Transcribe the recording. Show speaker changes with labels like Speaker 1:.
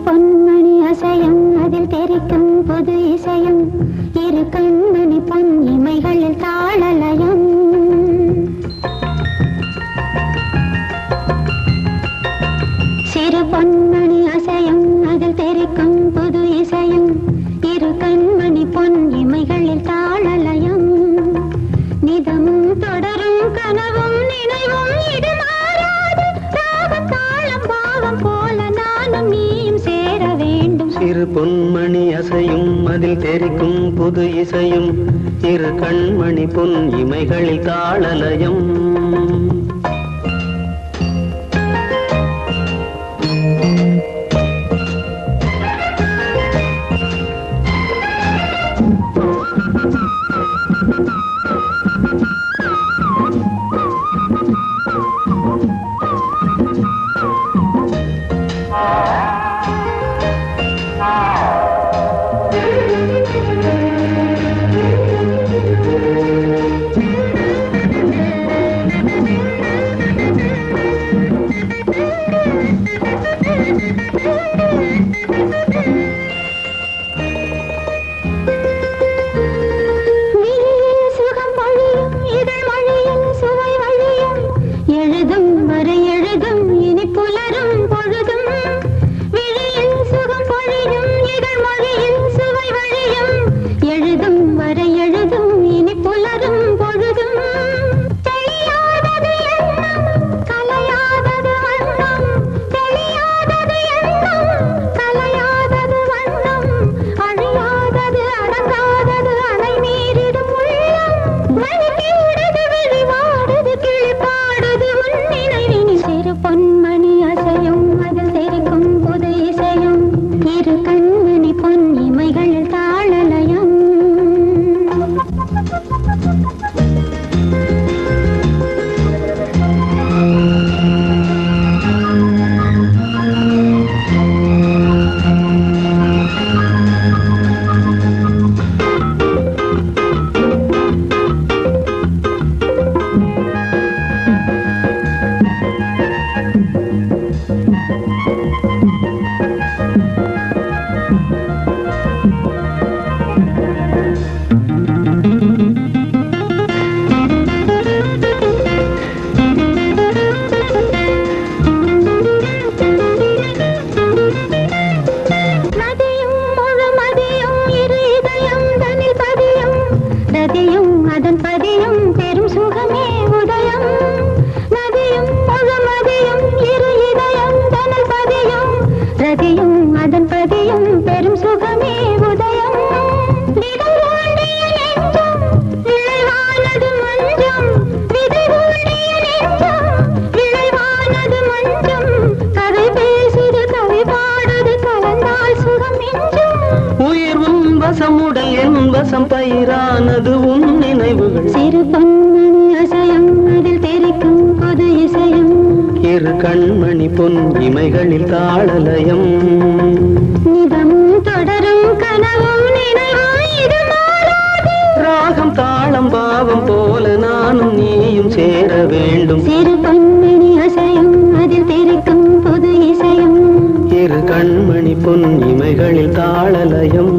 Speaker 1: பொன்மணி அசையும் அதில் தெரிக்கும் புது இசையும் இரு கண்மணி பொன் இமைகளில் தாளலயம் சிறு பொன்மணி அசையும் அதில் தெரிக்கும் புது இசையும் இரு கண்மணி பொன் இமைகளில் தாளலயம் நிதமும் தொடரும் கனவும் நினைவும் இது மாறாது ராகம் தாளம் பாவம் போல நானும் நீயும் சேர வேண்டும்
Speaker 2: சிறு பொன்மணி அசையும் அதில் தெரிக்கும் புது இசையும் இரு கண்மணி பொன் இமைகளில் தாளலயம் வசமுடல் என் வசம் பயிரானது உன் நினைவுகள்
Speaker 1: சிறு பொன்மணி அசையும் அதில் தெரிக்கும் புது இசையும்
Speaker 2: இரு கண்மணி பொன் இமைகளில் தாளலயம்
Speaker 1: நிதமும் தொடரும் கனவும் நினைவும் இது மாறாது
Speaker 2: ராகம் தாளம் பாவம் போல நானும் நீயும் சேர வேண்டும்
Speaker 1: சிறு பொன்மணி அசையும் அதில் தெரிக்கும் புது இசையும்
Speaker 2: இரு கண்மணி பொன் இமைகளில் தாளலயம்